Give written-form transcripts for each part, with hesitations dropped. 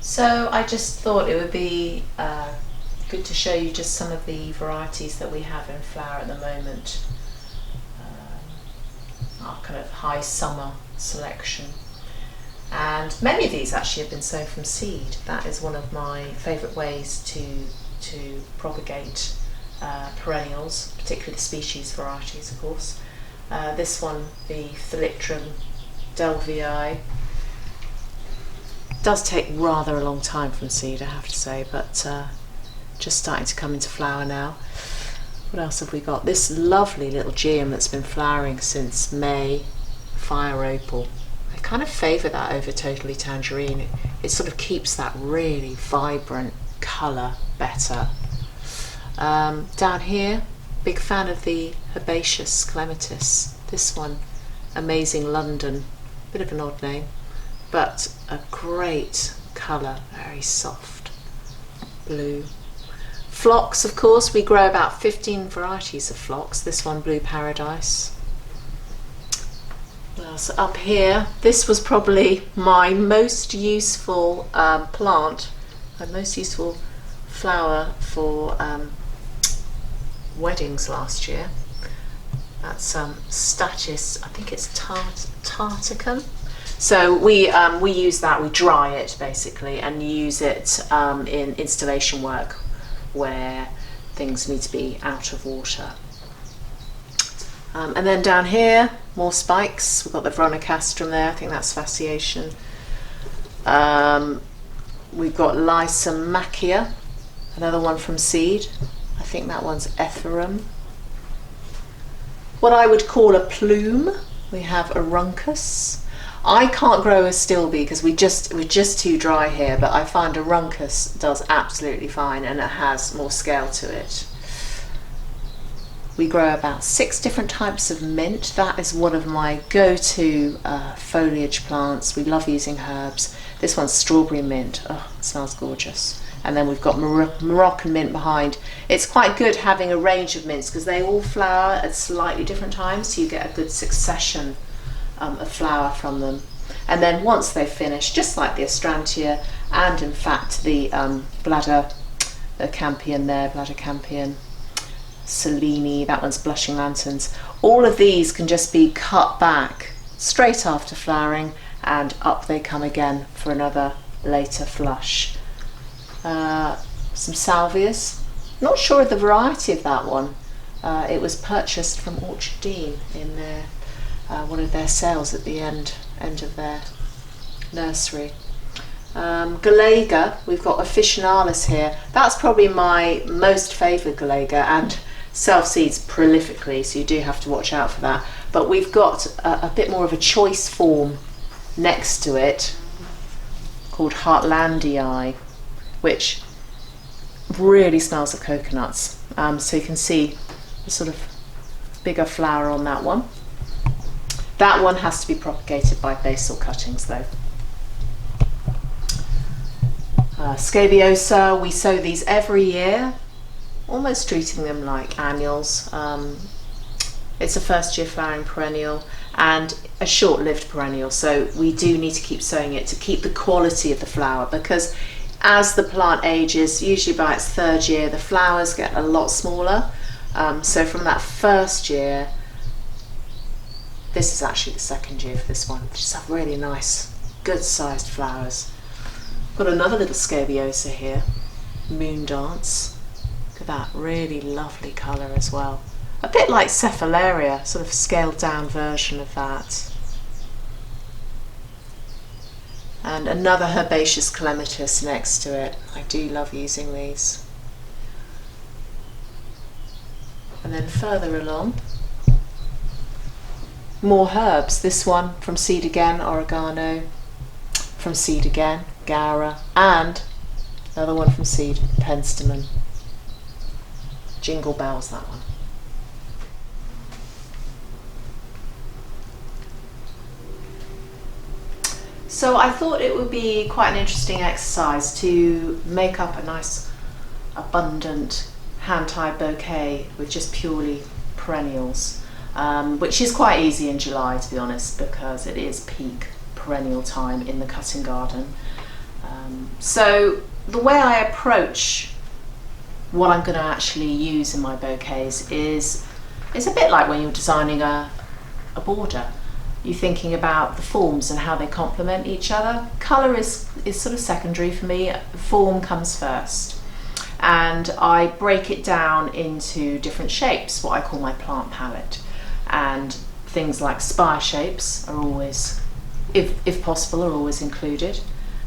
So I just thought it would be good to show you just some of the varieties that we have in flower at the moment. Our kind of high summer selection. And many of these actually have been sown from seed. That is one of my favourite ways to propagate perennials, particularly the species varieties, of course. This one, the Thalictrum delvii, does take rather a long time from seed, I have to say, but just starting to come into flower now. What else have we got? This lovely little geum that's been flowering since May, fire opal. I kind of favour that over totally tangerine. It sort of keeps that really vibrant colour better. Down here, big fan of the herbaceous clematis. This one, Amazing London, bit of an odd name, but a great colour, very soft blue. Phlox, of course, we grow about 15 varieties of phlox. This one, Blue Paradise. Well, so up here, this was probably my most useful plant, my most useful flower for weddings last year. That's Stachys, I think it's Tarticum. So we use that, we dry it basically and use it in installation work where things need to be out of water. And then down here, more spikes. We've got the Veronicastrum there, I think that's fasciation. We've got Lysomachia, another one from seed. I think that one's Etherum. What I would call a plume, we have Aruncus. I can't grow a stilby because we're just too dry here, but I find Aruncus does absolutely fine and it has more scale to it. We grow about 6 different types of mint. That is one of my go-to foliage plants. We love using herbs. This one's strawberry mint. Oh, it smells gorgeous. And then we've got Moroccan mint behind. It's quite good having a range of mints because they all flower at slightly different times, so you get a good succession of flower from them. And then once they've finished, just like the Astrantia and in fact the bladder campion there, bladder campion, Selene, that one's blushing lanterns. All of these can just be cut back straight after flowering and up they come again for another later flush. Some salvias. Not sure of the variety of that one. It was purchased from Orchard Dean in their one of their sales at the end of their nursery. Galaga, we've got Officinalis here. That's probably my most favoured Galaga and self-seeds prolifically, so you do have to watch out for that. But we've got a bit more of a choice form next to it called Heartlandii, which really smells of coconuts. So you can see the sort of bigger flower on that one. That one has to be propagated by basal cuttings though. Scabiosa, we sow these every year, almost treating them like annuals. It's a first year flowering perennial and a short-lived perennial, so we do need to keep sowing it to keep the quality of the flower, because as the plant ages, usually by its 3rd year, the flowers get a lot smaller. So from that 1st year, this is actually the 2nd year for this one, just have really nice, good sized flowers. Got another little Scabiosa here, Moon Dance. Look at that, really lovely colour as well. A bit like Cephalaria, sort of scaled down version of that. And another herbaceous clematis next to it. I do love using these. And then further along, more herbs. This one from seed again, oregano. From seed again, gaura. And another one from seed, penstemon. Jingle bells, that one. So I thought it would be quite an interesting exercise to make up a nice abundant hand-tied bouquet with just purely perennials, which is quite easy in July, to be honest, because it is peak perennial time in the cutting garden. So the way I approach what I'm going to actually use in my bouquets is a bit like when you're designing a border. You're thinking about the forms and how they complement each other. Colour is sort of secondary for me. Form comes first. And I break it down into different shapes, what I call my plant palette. And things like spire shapes are always, if possible, are always included.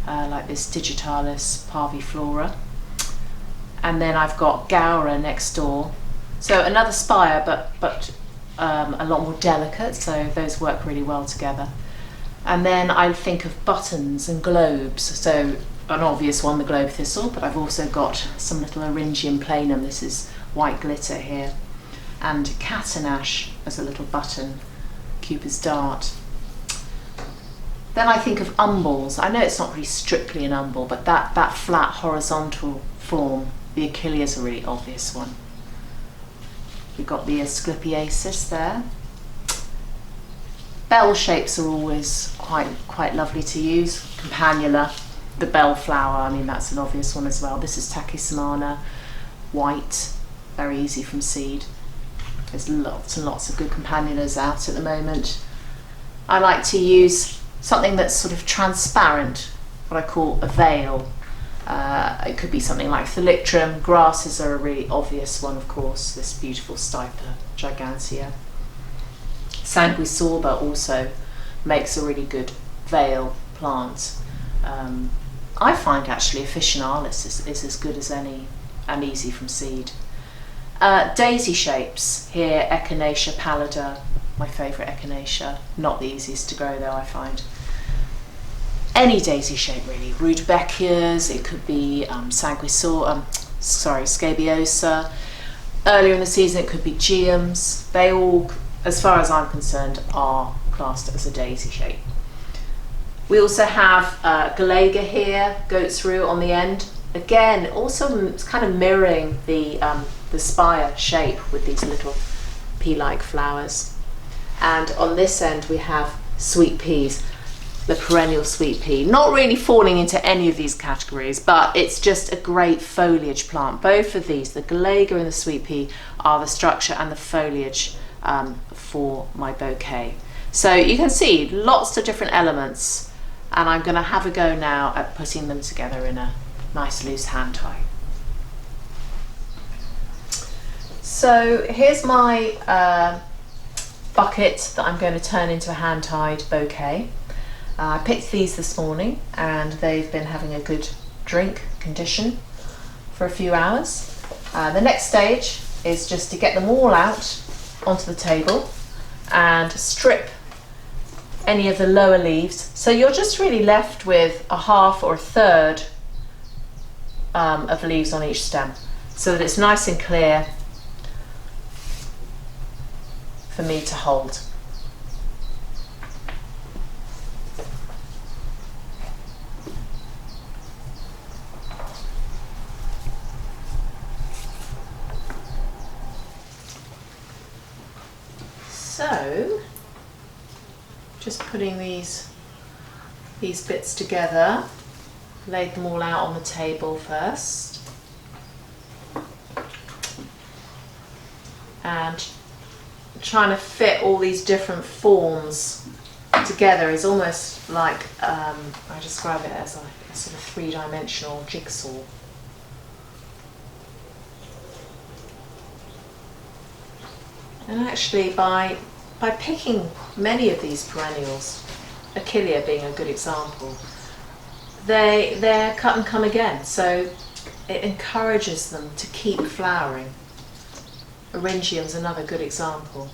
Like this digitalis parviflora. And then I've got gaura next door. So another spire, but a lot more delicate, so those work really well together. And then I think of buttons and globes. So an obvious one, the globe thistle, but I've also got some little Eryngium planum. This is white glitter here. And catenache as a little button, Cupid's dart. Then I think of umbels. I know it's not really strictly an umbel, but that flat horizontal form, the Achillea is a really obvious one. We've got the Asclepiasis there. Bell shapes are always quite lovely to use. Campanula, the bell flower, I mean that's an obvious one as well. This is Tachysemana, white, very easy from seed. There's lots and lots of good campanulas out at the moment. I like to use something that's sort of transparent, what I call a veil. It could be something like Thalictrum. Grasses are a really obvious one, of course. This beautiful Stipa gigantea. Sanguisorba also makes a really good veil plant. I find actually Officinalis is as good as any and easy from seed. Daisy shapes here, Echinacea pallida, my favourite Echinacea. Not the easiest to grow though, I find. Any daisy shape really, Rudbeckias, it could be Scabiosa. Earlier in the season it could be Geums. They all, as far as I'm concerned, are classed as a daisy shape. We also have Galega here, goat's rue on the end. Again, also kind of mirroring the spire shape with these little pea-like flowers. And on this end we have sweet peas. The perennial sweet pea, not really falling into any of these categories, but it's just a great foliage plant. Both of these, the Galega and the sweet pea, are the structure and the foliage for my bouquet. So you can see lots of different elements, and I'm going to have a go now at putting them together in a nice loose hand tie. So here's my bucket that I'm going to turn into a hand-tied bouquet. I picked these this morning and they've been having a good drink condition for a few hours. The next stage is just to get them all out onto the table and strip any of the lower leaves. So you're just really left with a half or a third of leaves on each stem, so that it's nice and clear for me to hold. So, just putting these bits together, laid them all out on the table first, and trying to fit all these different forms together is almost like, I describe it as a sort of three-dimensional jigsaw. And actually by picking many of these perennials, Achillea being a good example, they're cut and come again, so it encourages them to keep flowering. Eryngium's another good example.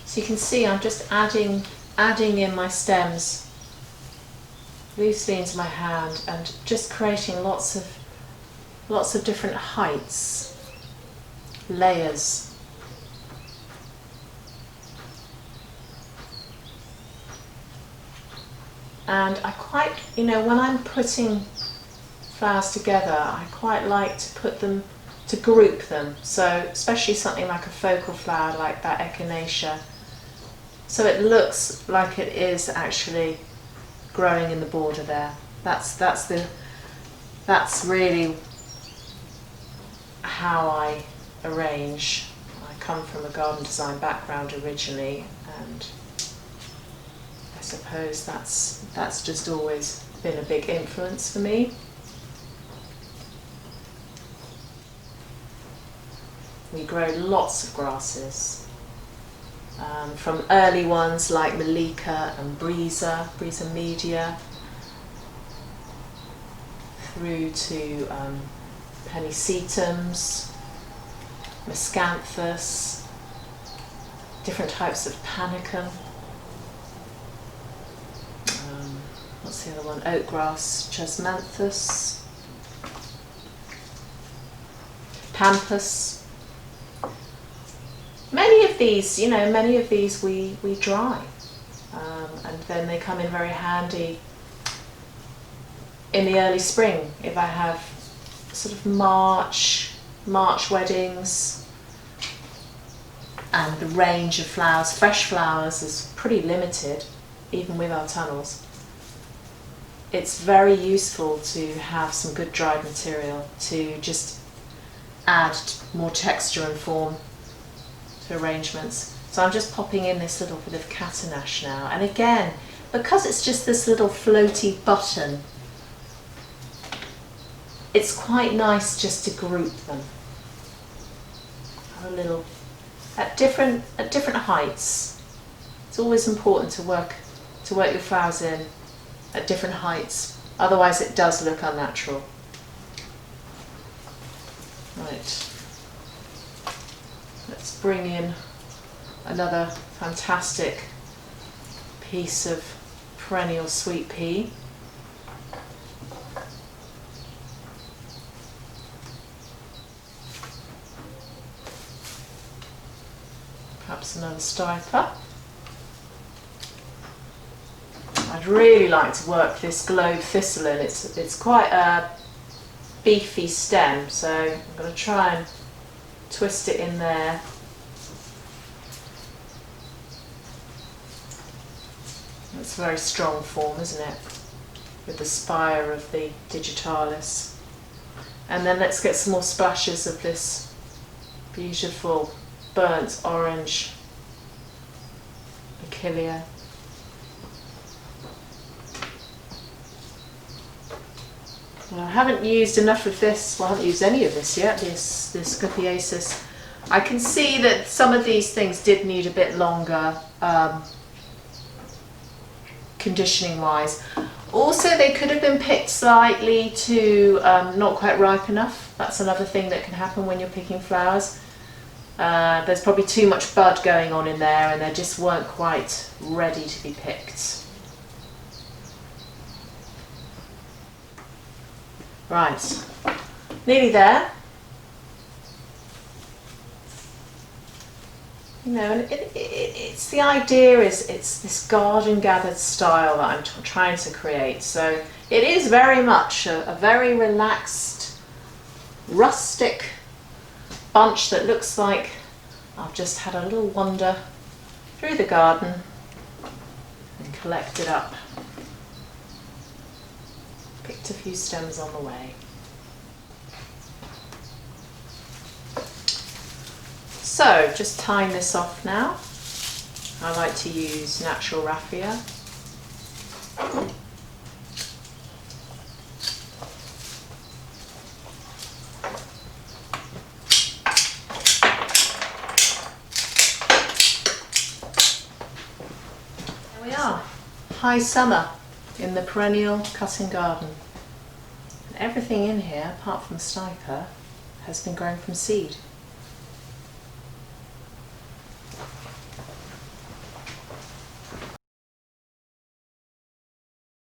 So you can see I'm just adding in my stems loosely into my hand and just creating lots of different heights, layers. And I quite, when I'm putting flowers together, I quite like to put them group them. So especially something like a focal flower like that echinacea, so it looks like it is actually growing in the border there. That's really how I arrange. I come from a garden design background originally, and I suppose that's just always been a big influence for me. We grow lots of grasses, from early ones like Malika and Breeza media, through to Pennicetums, Miscanthus, different types of Panicum. What's the other one? Oatgrass, Chesmanthus, Pampas. Many of these we dry, and then they come in very handy in the early spring if I have sort of March weddings, and the range of flowers, fresh flowers, is pretty limited even with our tunnels. It's very useful to have some good dried material to just add more texture and form to arrangements. So I'm just popping in this little bit of Catanache now, and again, because it's just this little floaty button, it's quite nice just to group them a little at different heights. It's always important to work your flowers in at different heights, otherwise it does look unnatural. Right, let's bring in another fantastic piece of perennial sweet pea. Perhaps another stiper. I'd really like to work this globe thistle in. It's quite a beefy stem, so I'm going to try and twist it in there. It's a very strong form, isn't it? With the spire of the digitalis. And then let's get some more splashes of this beautiful burnt orange achillea. Well, I haven't used enough of this, well I haven't used any of this yet, this Scupiasis. I can see that some of these things did need a bit longer conditioning wise. Also, they could have been picked slightly too not quite ripe enough. That's another thing that can happen when you're picking flowers. There's probably too much bud going on in there and they just weren't quite ready to be picked. Right, nearly there. You know, and it's the idea is it's this garden gathered style that I'm trying to create. So it is very much a very relaxed, rustic bunch that looks like I've just had a little wander through the garden and collected up. Picked a few stems on the way. So just tying this off now. I like to use natural raffia. There we are, high summer in the perennial cutting garden. And everything in here, apart from stiper, has been grown from seed.